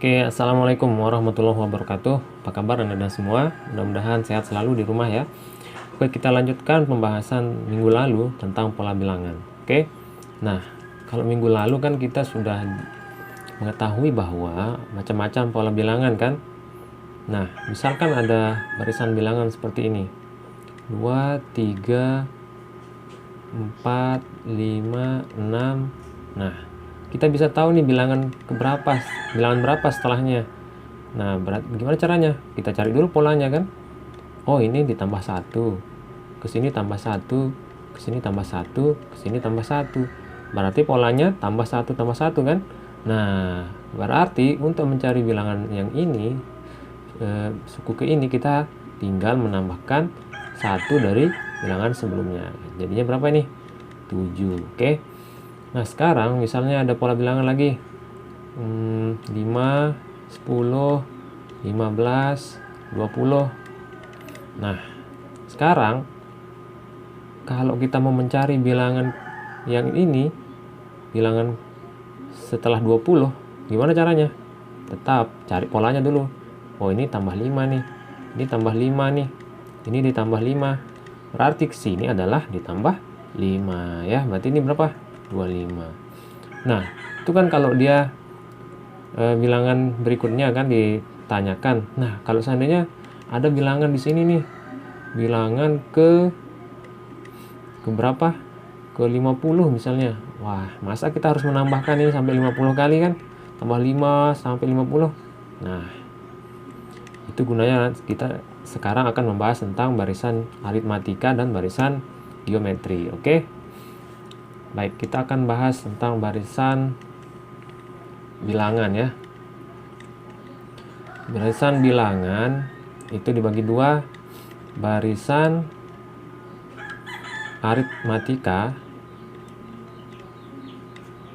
Oke, assalamualaikum warahmatullahi wabarakatuh. Apa kabar Anda semua? Mudah-mudahan sehat selalu di rumah ya. Oke, kita lanjutkan pembahasan minggu lalu tentang pola bilangan. Oke, nah kalau minggu lalu kan kita sudah mengetahui bahwa macam-macam pola bilangan kan. Nah, misalkan ada barisan bilangan seperti ini: 2, 3, 4, 5, 6. Nah, kita bisa tahu nih bilangan berapa setelahnya. Nah, gimana caranya? Kita cari dulu polanya kan. Oh, ini ditambah 1, ke sini tambah 1, ke sini tambah 1, ke sini tambah 1. Berarti polanya tambah 1 tambah 1 kan. Nah, berarti untuk mencari bilangan yang ini, suku ke ini, kita tinggal menambahkan 1 dari bilangan sebelumnya. Jadinya berapa ini? 7. Oke. Nah, sekarang misalnya ada pola bilangan lagi 5, 10, 15, 20. Nah, sekarang kalau kita mau mencari bilangan yang ini, bilangan setelah 20, gimana caranya? Tetap cari polanya dulu. Oh, ini tambah 5 nih, ini tambah 5 nih, ini ditambah 5. Berarti sini adalah ditambah 5 ya. Berarti ini berapa? 25. Nah, itu kan kalau dia bilangan berikutnya kan ditanyakan. Nah, kalau seandainya ada bilangan di sini nih, bilangan ke berapa? Ke 50 misalnya. Wah, masa kita harus menambahkan ini sampai 50 kali kan? Tambah 5 sampai 50. Nah, itu gunanya kita sekarang akan membahas tentang barisan aritmatika dan barisan geometri. Oke? Baik, kita akan bahas tentang barisan bilangan ya. Barisan bilangan itu dibagi dua: barisan aritmatika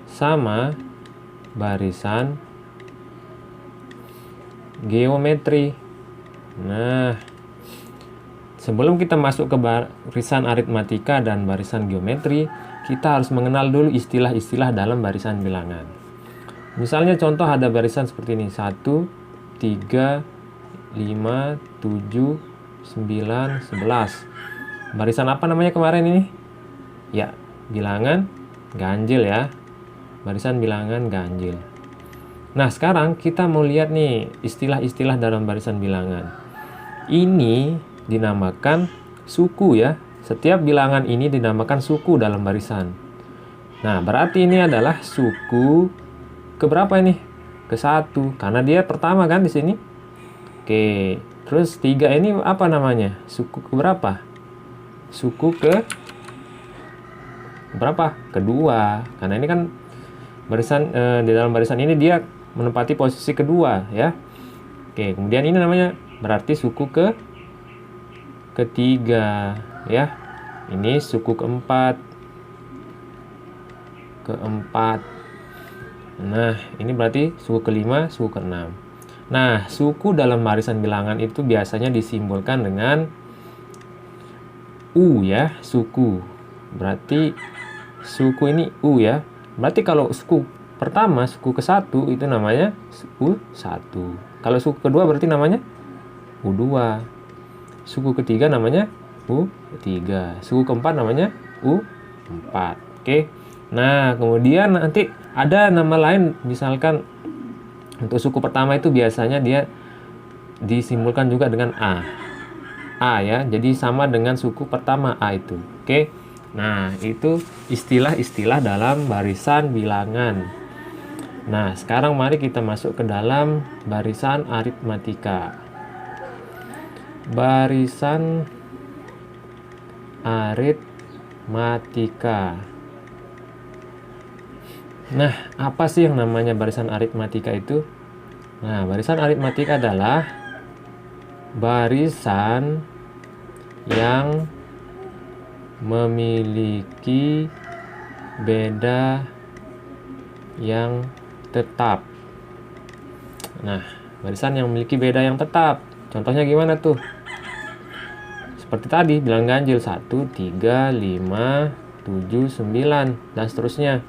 sama barisan geometri. Nah, sebelum kita masuk ke barisan aritmatika dan barisan geometri, kita harus mengenal dulu istilah-istilah dalam barisan bilangan. Misalnya contoh ada barisan seperti ini: 1, 3, 5, 7, 9, 11. Barisan apa namanya kemarin ini? Ya, bilangan ganjil ya. Barisan bilangan ganjil. Nah, sekarang kita mau lihat nih istilah-istilah dalam barisan bilangan. Ini dinamakan suku ya. Setiap bilangan ini dinamakan suku dalam barisan. Nah, berarti ini adalah suku ke berapa ini? Ke 1, karena dia pertama kan di sini. Oke, terus 3 ini apa namanya? Suku ke berapa? Suku ke berapa? Kedua. Karena ini kan barisan di dalam barisan ini dia menempati posisi kedua ya. Oke, kemudian ini namanya berarti suku ke ketiga ya. Ini suku keempat. Nah, ini berarti suku kelima, suku keenam. Nah, suku dalam barisan bilangan itu biasanya disimbolkan dengan U ya, suku. Berarti suku ini U ya. Berarti kalau suku pertama, suku ke-1 itu namanya U1. Kalau suku kedua berarti namanya U2. Suku ketiga namanya U3. Suku keempat namanya U4. Oke. Nah, kemudian nanti ada nama lain, misalkan untuk suku pertama itu biasanya dia disimbolkan juga dengan A. A ya. Jadi sama dengan suku pertama A itu. Oke. Nah, itu istilah-istilah dalam barisan bilangan. Nah, sekarang mari kita masuk ke dalam barisan aritmatika. Barisan aritmatika. Nah, apa sih yang namanya barisan aritmatika itu? Nah, barisan aritmatika adalah barisan yang memiliki beda yang tetap. Nah, barisan yang memiliki beda yang tetap. Contohnya gimana tuh? Seperti tadi, bilang ganjil 1, 3, 5, 7, 9, dan seterusnya.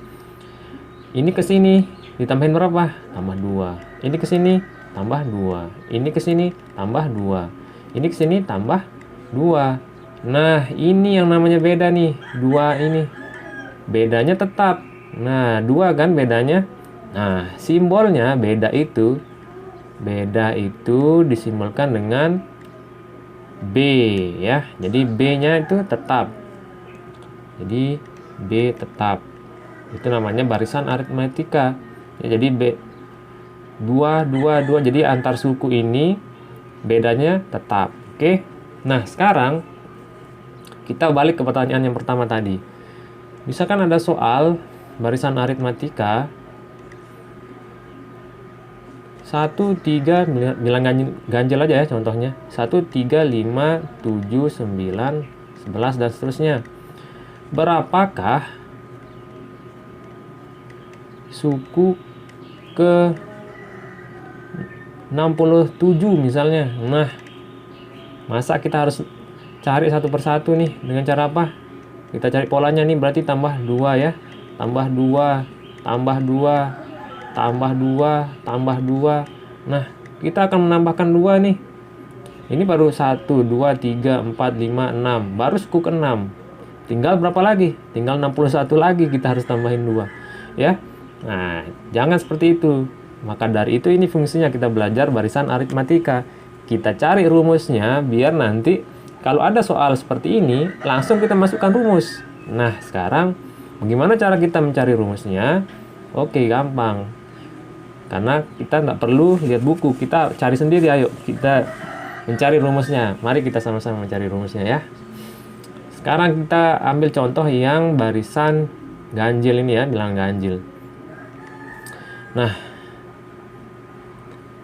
Ini ke sini ditambahin berapa? Tambah 2. Ini ke sini tambah 2. Ini ke sini tambah 2. Ini ke sini tambah 2. Nah, ini yang namanya beda nih. 2 ini. Bedanya tetap. Nah, 2 kan bedanya. Nah, simbolnya beda itu disimbolkan dengan B ya. Jadi B-nya itu tetap. Jadi B tetap. Itu namanya barisan aritmatika. Ya, jadi B 2 2 2. Jadi antar suku ini bedanya tetap. Oke. Nah, sekarang kita balik ke pertanyaan yang pertama tadi. Misalkan ada soal barisan aritmatika 1, 3, bilang ganjil aja ya contohnya. 1, 3, 5, 7, 9, 11 dan seterusnya. Berapakah suku ke 67 misalnya? Nah, masa kita harus cari satu persatu nih? Dengan cara apa? Kita cari polanya nih, berarti tambah 2 ya. Tambah 2, tambah 2, tambah 2, tambah 2. Nah, kita akan menambahkan 2 nih. Ini baru 1, 2, 3, 4, 5, 6. Baru suku ke-6. Tinggal berapa lagi? Tinggal 61 lagi kita harus tambahin 2. Ya. Nah, jangan seperti itu. Maka dari itu ini fungsinya kita belajar barisan aritmatika. Kita cari rumusnya biar nanti kalau ada soal seperti ini, langsung kita masukkan rumus. Nah, sekarang bagaimana cara kita mencari rumusnya? Oke, gampang. Karena kita nggak perlu lihat buku, kita cari sendiri. Ayo kita mencari rumusnya. Mari kita sama-sama mencari rumusnya ya. Sekarang kita ambil contoh yang barisan ganjil ini ya, bilangan ganjil. Nah,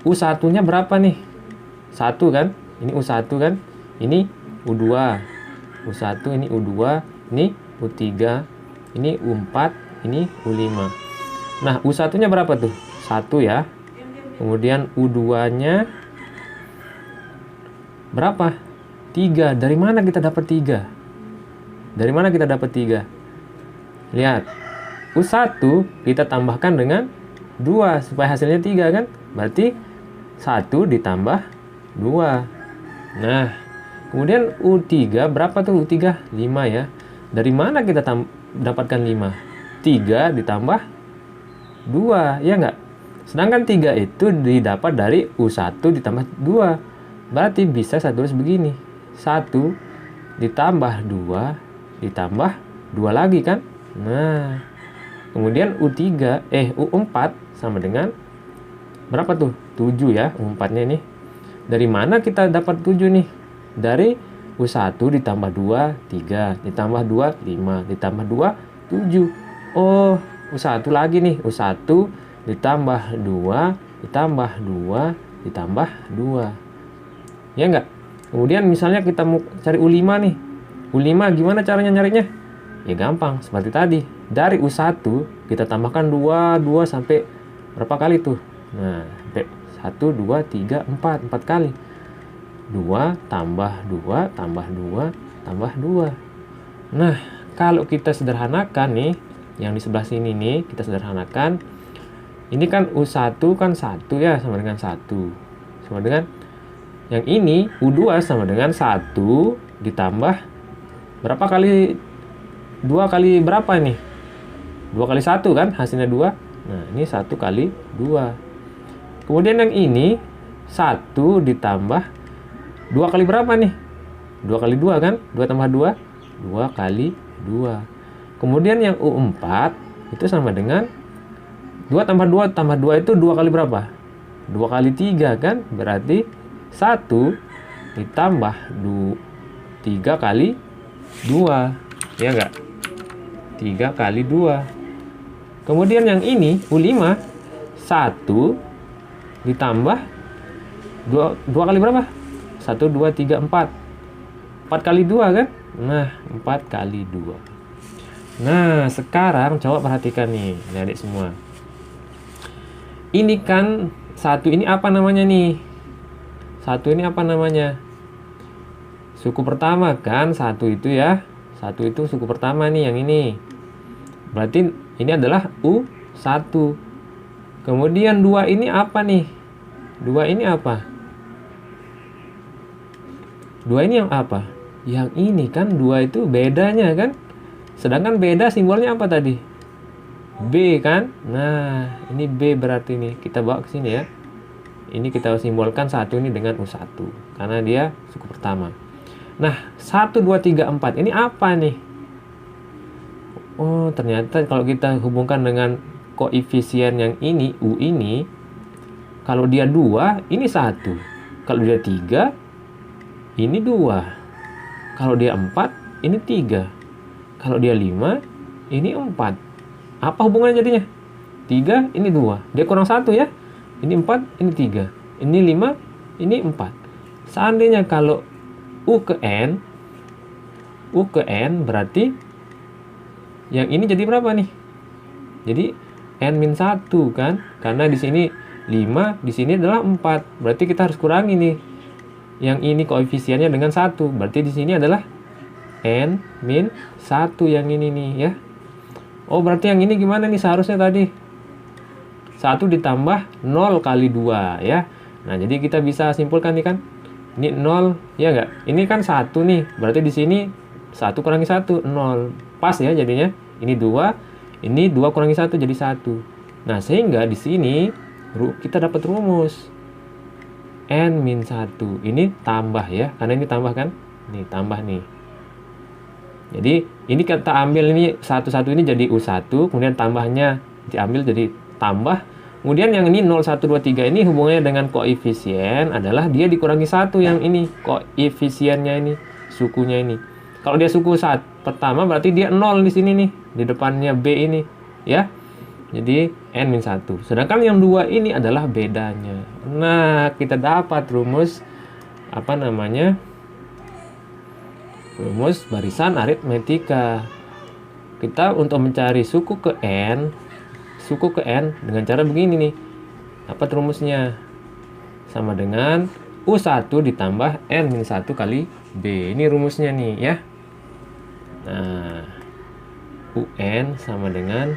U1-nya berapa nih? 1 kan? Ini U1 kan? Ini U2. U1, ini U2, ini U3, ini U4, ini U5. Nah, U1-nya berapa tuh? 1 ya. Kemudian U2-nya berapa? 3. Dari mana kita dapat 3? Dari mana kita dapat 3? Lihat. U1 kita tambahkan dengan 2 supaya hasilnya 3 kan? Berarti 1 ditambah 2. Nah, kemudian U3 berapa tuh U3? 5 ya. Dari mana kita dapatkan 5? 3 ditambah 2, ya enggak? Sedangkan 3 itu didapat dari U1 ditambah 2. Berarti bisa saya tulis begini. 1 ditambah 2 ditambah 2 lagi kan? Nah, kemudian U4 sama dengan berapa tuh? 7 ya, U4-nya ini. Dari mana kita dapat 7 nih? Dari U1 ditambah 2, 3. Ditambah 2, 5. Ditambah 2, 7. Oh, U1 lagi nih. U1 ditambah 2, ditambah 2, ditambah 2. Ya enggak? Kemudian misalnya kita mau cari U5 nih. U5 gimana caranya nyarinya? Ya gampang, seperti tadi. Dari U1 kita tambahkan 2 sampai berapa kali tuh? Nah, 1, 2, 3, 4. 4 kali. 2 tambah 2 tambah 2 tambah 2. Nah, kalau kita sederhanakan nih, yang di sebelah sini nih, kita sederhanakan. Ini kan U1 kan 1 ya, sama dengan 1. Sama dengan yang ini U2 sama dengan 1 ditambah berapa kali 2 kali berapa nih? 2 kali 1 kan hasilnya 2. Nah, ini 1 kali 2. Kemudian yang ini 1 ditambah 2 kali berapa nih? 2 kali 2 kan? 2 tambah 2? 2 kali 2. Kemudian yang U4 itu sama dengan 2 tambah 2 tambah 2 itu 2 kali berapa? 2 kali 3 kan? Berarti 1 ditambah 3 kali 2. Ya enggak? 3 kali 2. Kemudian yang ini U5 1 ditambah 2 kali berapa? 1, 2, 3, 4. 4 kali 2 kan? Nah, 4 kali 2. Nah, sekarang coba perhatikan nih, adik semua. Ini kan 1 ini apa namanya nih? 1 ini apa namanya? Suku pertama kan? 1 itu ya. 1 itu suku pertama nih, yang ini. Berarti ini adalah U1. Kemudian 2 ini apa nih? 2 ini apa? 2 ini yang apa? Yang ini kan 2 itu bedanya kan? Sedangkan beda simbolnya apa tadi? B kan? Nah, ini B berarti nih. Kita bawa ke sini ya. Ini kita simbolkan 1 ini dengan U1 karena dia suku pertama. Nah, 1 2 3 4 ini apa nih? Oh, ternyata kalau kita hubungkan dengan koefisien yang ini, U ini, kalau dia 2, ini 1. Kalau dia 3, ini 2. Kalau dia 4, ini 3. Kalau dia 5, ini 4. Apa hubungannya jadinya? 3, ini 2. Dia kurang 1 ya. Ini 4, ini 3. Ini 5, ini 4. Seandainya kalau U ke N berarti yang ini jadi berapa nih? Jadi N-1 kan? Karena di sini 5, di sini adalah 4. Berarti kita harus kurangi nih. Yang ini koefisiennya dengan 1. Berarti di sini adalah N-1 yang ini nih ya. Oh, berarti yang ini gimana nih seharusnya tadi? 1 ditambah 0 kali 2 ya. Nah, jadi kita bisa simpulkan nih kan. Ini 0 ya enggak? Ini kan 1 nih. Berarti di sini 1 kurangi 1, 0. Pas ya jadinya. Ini 2, ini 2 kurangi 1 jadi 1. Nah, sehingga di sini kita dapat rumus. N-1. Ini tambah ya. Karena ini tambah kan? Nih, tambah nih. Jadi, ini kita ambil ini satu-satu ini jadi U1, kemudian tambahnya diambil jadi tambah. Kemudian yang ini 0, 1, 2, 3 ini hubungannya dengan koefisien adalah dia dikurangi 1 yang ini. Koefisiennya ini, sukunya ini. Kalau dia suku pertama berarti dia 0 di sini nih. Di depannya B ini. Ya. Jadi N-1. Sedangkan yang 2 ini adalah bedanya. Nah, kita dapat rumus apa namanya? Rumus barisan aritmetika. Kita untuk mencari suku ke N dengan cara begini nih. Dapat rumusnya sama dengan U1 ditambah N-1 kali B. Ini rumusnya nih ya. Nah, UN sama dengan,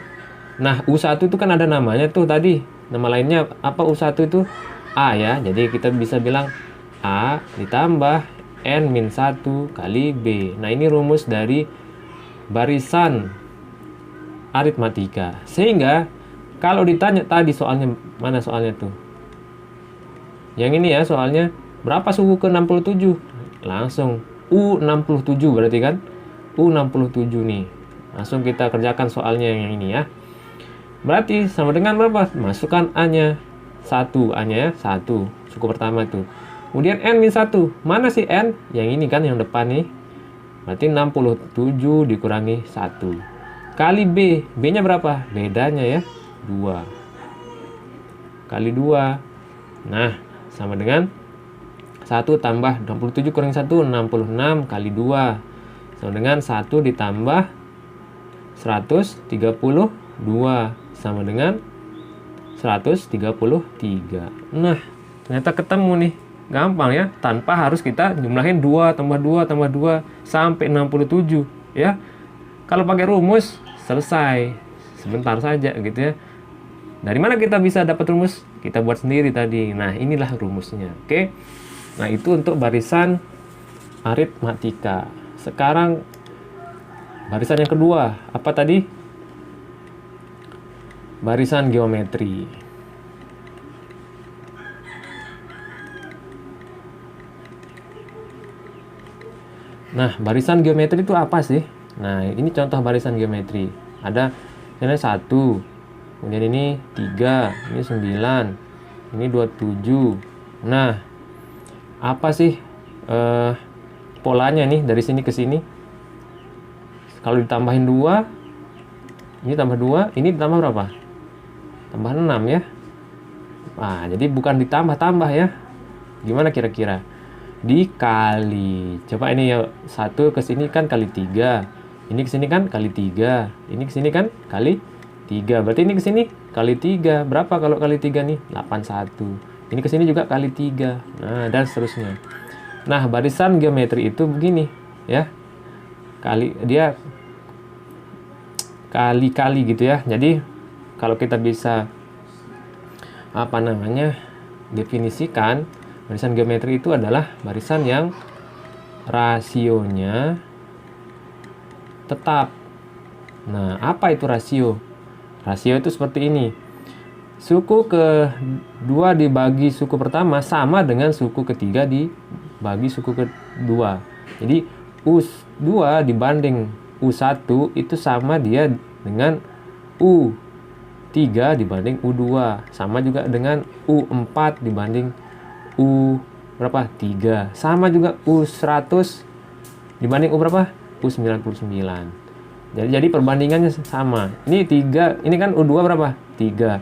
nah U1 itu kan ada namanya tuh tadi. Nama lainnya apa U1 itu? A ya. Jadi kita bisa bilang A ditambah N-1 kali B. Nah, ini rumus dari barisan aritmatika. Sehingga kalau ditanya tadi soalnya, mana soalnya tuh? Yang ini ya soalnya, berapa suku ke 67? Langsung U67 berarti kan? U67 nih. Langsung kita kerjakan soalnya yang ini ya. Berarti sama dengan berapa? Masukkan A-nya. 1, A-nya ya, 1. Suku pertama tuh. Kemudian N-1. Mana sih N? Yang ini kan yang depan nih. Berarti 67 dikurangi 1. Kali B. B-nya berapa? Bedanya ya. 2. Kali 2. Nah, sama dengan 1 tambah 67 kurangi 1. 66 kali 2. Sama dengan 1 ditambah 132. Sama dengan 133. Nah, ternyata ketemu nih. Gampang ya, tanpa harus kita jumlahin 2 tambah 2 tambah 2 sampai 67 ya. Kalau pakai rumus selesai, sebentar saja gitu ya. Dari mana kita bisa dapat rumus? Kita buat sendiri tadi. Nah, inilah rumusnya. Oke. Nah, itu untuk barisan aritmatika. Sekarang barisan yang kedua, apa tadi? Barisan geometri. Nah, barisan geometri itu apa sih? Nah, ini contoh barisan geometri. Ada misalnya 1, kemudian ini 3, ini 9, ini 27. Nah, apa sih polanya nih dari sini ke sini? Kalau ditambahin 2, ini tambah 2, ini ditambah berapa? Tambah 6 ya. Nah, jadi bukan ditambah-tambah ya. Gimana kira-kira? Dikali. Coba ini ya, 1 ke sini kan kali 3. Ini ke sini kan kali 3. Ini ke sini kan kali 3. Berarti ini ke sini kali 3. Berapa kalau kali 3 nih? 81. Ini ke sini juga kali 3. Nah, dan seterusnya. Nah, barisan geometri itu begini, ya. Dia kali-kali gitu ya. Jadi, kalau kita bisa apa namanya? definisikan barisan geometri itu adalah barisan yang rasionya tetap. Nah, apa itu rasio? Rasio itu seperti ini. Suku kedua dibagi suku pertama sama dengan suku ketiga dibagi suku kedua. Jadi U2 dibanding U1 itu sama dia dengan U3 dibanding U2. Sama juga dengan U4 dibanding U berapa? 3. Sama juga U100 dibanding U berapa? U99. Jadi perbandingannya sama. Ini 3, ini kan U2 berapa? 3.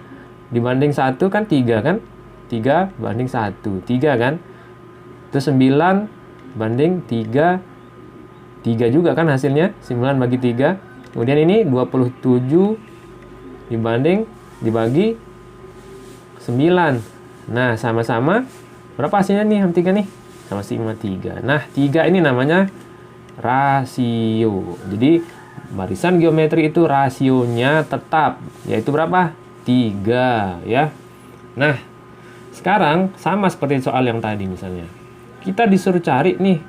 Dibanding 1 kan 3 kan? 3 banding 1. 3 kan? Terus 9 banding 3. 3 juga kan hasilnya? 9 bagi 3. Kemudian ini 27 dibagi 9. Nah, sama-sama berapa hasilnya nih? 3 nih. Sama 3. Nah, 3 ini namanya rasio. Jadi barisan geometri itu rasionya tetap, yaitu berapa? 3 ya. Nah, sekarang sama seperti soal yang tadi misalnya. Kita disuruh cari nih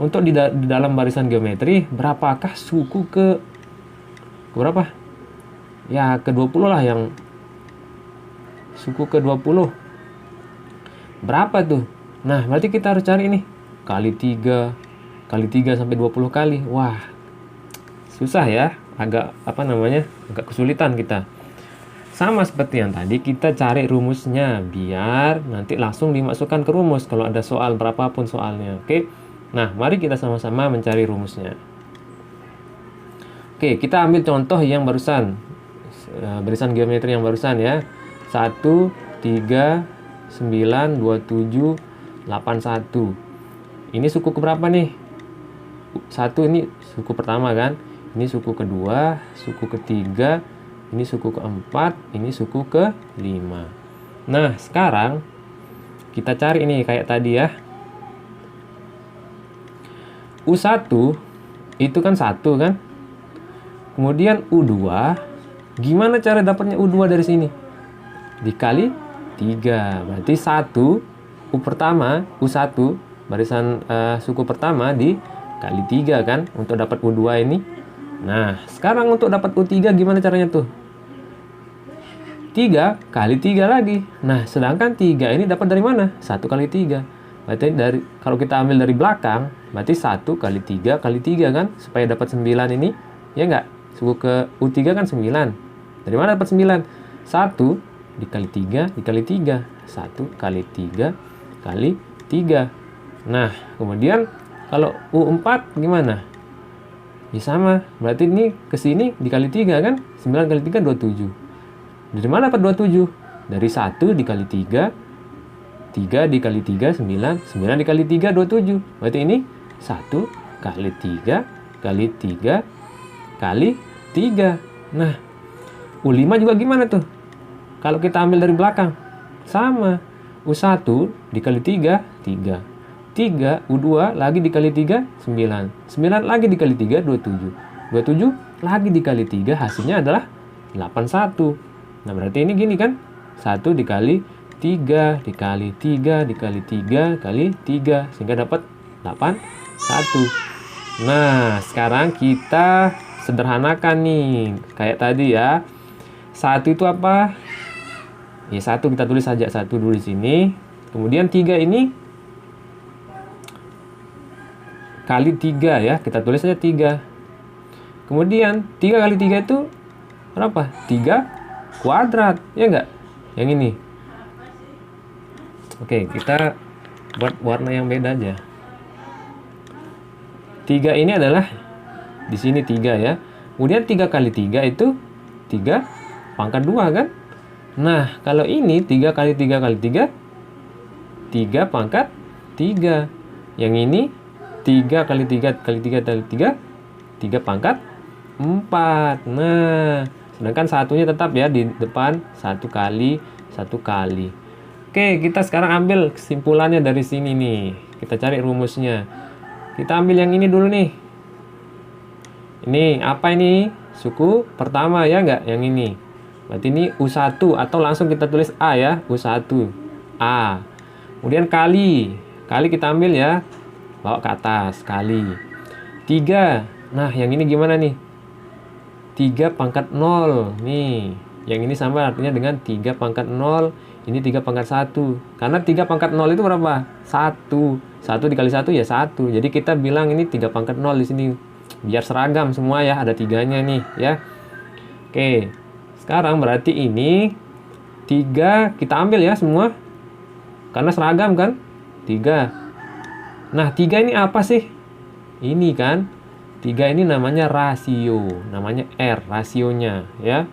untuk di dalam barisan geometri berapakah suku ke berapa? Ya, ke 20 lah, yang suku ke 20. Berapa tuh? Nah, berarti kita harus cari ini kali 3 sampai 20 kali. Wah, susah ya, agak agak kesulitan kita. Sama seperti yang tadi, kita cari rumusnya biar nanti langsung dimasukkan ke rumus kalau ada soal berapapun soalnya. Oke. Nah, mari kita sama-sama mencari rumusnya. Oke, kita ambil contoh yang barusan, barisan geometri yang barusan ya. 1 3 9 27 81. Ini suku keberapa nih? 1 ini suku pertama kan? Ini suku kedua, suku ketiga, ini suku keempat, ini suku ke-5. Nah, sekarang kita cari ini kayak tadi ya. U1 itu kan 1 kan? Kemudian U2, gimana cara dapatnya U2 dari sini? Dikali 3. Berarti 1 U pertama, U1 barisan suku pertama dikali 3 kan untuk dapat U2 ini. Nah, sekarang untuk dapat U3 gimana caranya tuh? 3 kali 3 lagi. Nah, sedangkan 3 ini dapat dari mana? 1 kali 3. Berarti kalau kita ambil dari belakang, berarti 1 kali 3 kali 3 kan? Supaya dapat 9 ini. Ya enggak? Suku ke U3 kan 9. Dari mana dapat 9? 1 dikali 3 dikali 3. 1 kali 3 kali 3. Nah, kemudian kalau U4 gimana? Ya sama, berarti ini ke sini dikali 3 kan? 9 kali 3 27. Dari mana dapat 27? Dari 1 dikali 3, 3 dikali 3 9, 9 dikali 3 27. Berarti ini 1 kali 3 kali 3 kali 3. Nah, U5 juga gimana tuh? Kalau kita ambil dari belakang, sama. U1 dikali 3, 3. 3, U2 lagi dikali 3, 9. 9 lagi dikali 3, 27. 27 lagi dikali 3, hasilnya adalah 81. Nah, berarti ini gini kan? 1 dikali 3, dikali 3, dikali 3, kali 3. Sehingga dapat 81. Nah, sekarang kita sederhanakan nih. Kayak tadi ya. 1 itu apa? Ya, 1 kita tulis saja 1 dulu di sini. Kemudian 3 ini kali 3 ya, kita tulis saja 3. Kemudian 3 kali 3 itu berapa? 3 kuadrat, ya enggak? Yang ini. Oke, kita buat warna yang beda aja. 3 ini adalah di sini 3 ya. Kemudian 3 kali 3 itu 3 pangkat 2 kan? Nah, kalau ini 3 kali 3 kali 3 3 pangkat 3. Yang ini 3 kali 3 kali 3 kali 3 3 pangkat 4. Nah, sedangkan satunya tetap ya di depan 1 kali 1 kali. Oke, kita sekarang ambil kesimpulannya dari sini nih. Kita cari rumusnya. Kita ambil yang ini dulu nih. Ini apa ini? Suku pertama ya enggak? Yang ini. Berarti ini U1 atau langsung kita tulis A ya, U1. A. Kemudian kali kita ambil ya, bawa ke atas, kali 3. Nah yang ini gimana nih? 3 pangkat 0 nih, yang ini sama artinya dengan 3 pangkat 0, ini 3 pangkat 1, karena 3 pangkat 0 itu berapa? 1 dikali 1 ya 1, jadi kita bilang ini 3 pangkat 0 di sini, biar seragam semua ya, ada 3-nya nih ya. Oke, sekarang berarti ini 3 kita ambil ya semua, karena seragam kan, 3. Nah 3 ini apa sih? Ini kan 3 ini namanya rasio, namanya R, rasionya ya.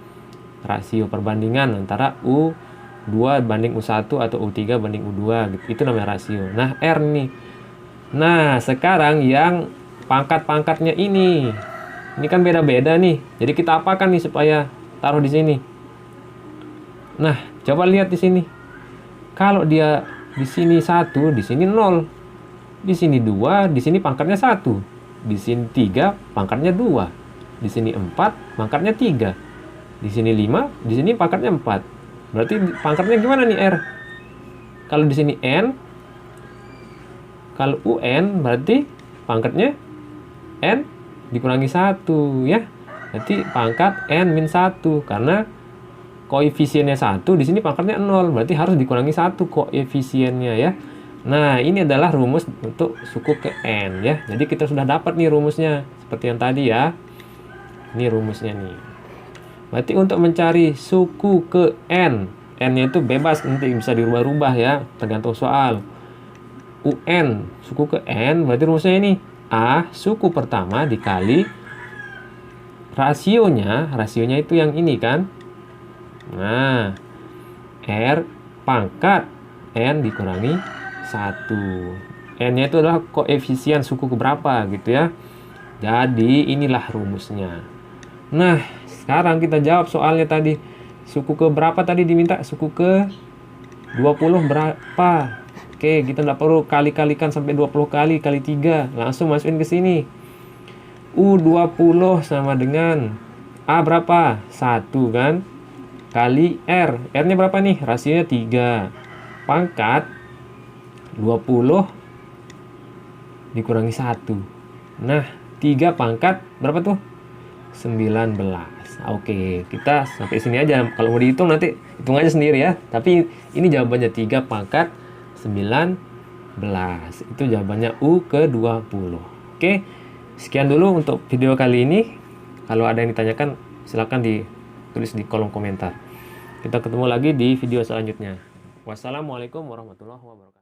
Rasio perbandingan antara U2 banding U1 atau U3 banding U2 gitu. Itu namanya rasio. Nah, R nih. Nah, sekarang yang pangkat-pangkatnya ini kan beda-beda nih. Jadi kita apakan nih supaya taruh di sini? Nah, coba lihat di sini. Kalau dia di sini 1, di sini 0. Di sini 2, di sini pangkatnya 1. Di sini 3, pangkatnya 2. Di sini 4, pangkatnya 3. Di sini 5, di sini pangkatnya 4. Berarti pangkatnya gimana nih R? Kalau di sini N, kalau UN berarti pangkatnya N dikurangi 1 ya. Berarti pangkat N min 1, karena koefisiennya 1, di sini pangkatnya 0, berarti harus dikurangi 1 koefisiennya ya. Nah, ini adalah rumus untuk suku ke N ya. Jadi kita sudah dapat nih rumusnya seperti yang tadi ya. Ini rumusnya nih. Berarti untuk mencari suku ke N, N-nya itu bebas, nanti bisa dirubah-rubah ya, tergantung soal. UN suku ke N, berarti rumusnya ini A suku pertama dikali rasionya itu yang ini kan. Nah, R pangkat N dikurangi 1. N-nya itu adalah koefisien suku keberapa gitu ya. Jadi inilah rumusnya. Nah, sekarang kita jawab soalnya tadi. Suku ke berapa tadi diminta? Suku ke 20 berapa? Oke, kita nggak perlu kali-kalikan sampai 20 kali 3. Langsung masukin ke sini. U20 sama dengan A berapa? 1 kan? Kali R. R-nya berapa nih? Rasionya 3. Pangkat 20 dikurangi 1. Nah, 3 pangkat berapa tuh? 19. Oke, kita sampai sini aja. Kalau mau dihitung nanti hitung aja sendiri ya. Tapi ini jawabannya 3 pangkat 19. Itu jawabannya U ke 20. Oke, sekian dulu untuk video kali ini. Kalau ada yang ditanyakan silahkan ditulis di kolom komentar. Kita ketemu lagi di video selanjutnya. Wassalamualaikum warahmatullahi wabarakatuh.